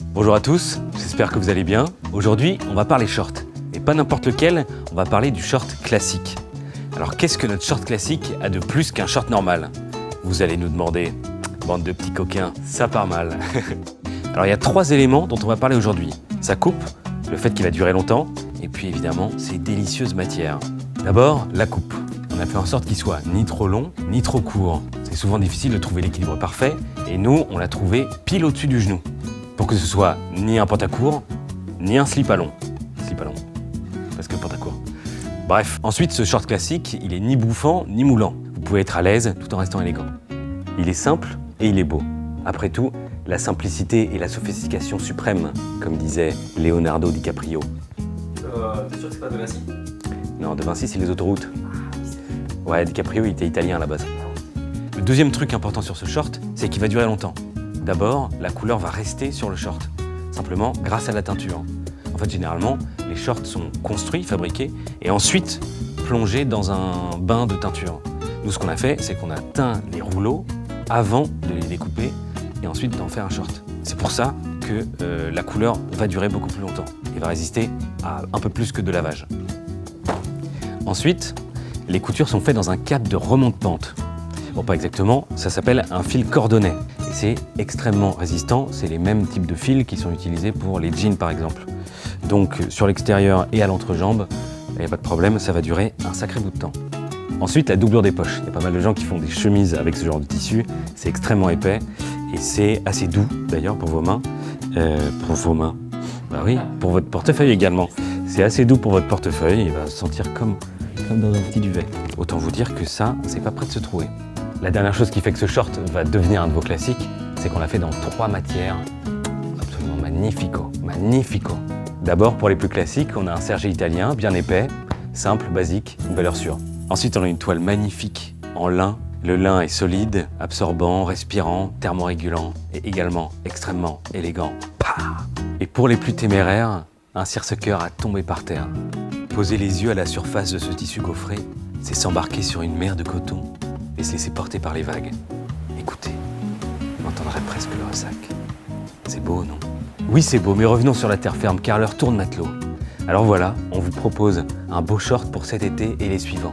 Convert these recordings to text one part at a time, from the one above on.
Bonjour à tous, j'espère que vous allez bien. Aujourd'hui, on va parler short. Et pas n'importe lequel, on va parler du short classique. Alors qu'est-ce que notre short classique a de plus qu'un short normal? Vous allez nous demander, bande de petits coquins, ça part mal. Alors il y a 3 éléments dont on va parler aujourd'hui. Sa coupe, le fait qu'il va durer longtemps, et puis évidemment, ses délicieuses matières. D'abord, la coupe. On a fait en sorte qu'il soit ni trop long, ni trop court. C'est souvent difficile de trouver l'équilibre parfait, et nous, on l'a trouvé pile au-dessus du genou. Pour que ce soit ni un pantacourt, ni un slip à long. Slip à long, parce que pantacourt. Bref, ensuite, ce short classique, il est ni bouffant, ni moulant. Vous pouvez être à l'aise tout en restant élégant. Il est simple et il est beau. Après tout, la simplicité et la sophistication suprême, comme disait Leonardo DiCaprio. T'es sûr que c'est pas de Vinci? Non, De Vinci, c'est les autoroutes. Ouais, DiCaprio, il était italien à la base. Le deuxième truc important sur ce short, c'est qu'il va durer longtemps. D'abord, la couleur va rester sur le short, simplement grâce à la teinture. En fait, généralement, les shorts sont construits, fabriqués, et ensuite plongés dans un bain de teinture. Nous, ce qu'on a fait, c'est qu'on a teint les rouleaux avant de les découper et ensuite d'en faire un short. C'est pour ça que la couleur va durer beaucoup plus longtemps et va résister à un peu plus que de lavage. Ensuite, les coutures sont faites dans un cadre de remonte-pente. Bon, pas exactement, ça s'appelle un fil cordonnet. Et c'est extrêmement résistant, c'est les mêmes types de fils qui sont utilisés pour les jeans par exemple. Donc sur l'extérieur et à l'entrejambe, il n'y a pas de problème, ça va durer un sacré bout de temps. Ensuite, la doublure des poches. Il y a pas mal de gens qui font des chemises avec ce genre de tissu, c'est extrêmement épais et c'est assez doux d'ailleurs pour vos mains. Bah oui, pour votre portefeuille également. C'est assez doux pour votre portefeuille, il va se sentir comme dans un petit duvet. Autant vous dire que ça, c'est pas prêt de se trouver. La dernière chose qui fait que ce short va devenir un de vos classiques, c'est qu'on l'a fait dans 3 matières absolument magnifico. D'abord, pour les plus classiques, on a un serge italien bien épais, simple, basique, une valeur sûre. Ensuite, on a une toile magnifique en lin. Le lin est solide, absorbant, respirant, thermorégulant et également extrêmement élégant. Et pour les plus téméraires, un circe-cœur à tomber par terre. Poser les yeux à la surface de ce tissu gaufré, c'est s'embarquer sur une mer de coton et se laisser porter par les vagues. Écoutez, on entendrait presque le ressac. C'est beau, non? Oui, c'est beau, mais revenons sur la terre ferme, car l'heure tourne matelot. Alors voilà, on vous propose un beau short pour cet été et les suivants.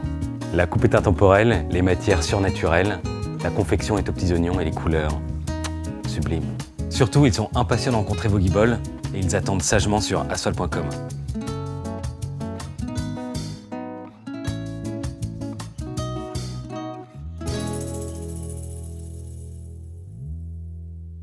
La coupe est intemporelle, les matières surnaturelles, la confection est aux petits oignons et les couleurs sublimes. Surtout, ils sont impatients de rencontrer vos guibolles et ils attendent sagement sur asphalt.com.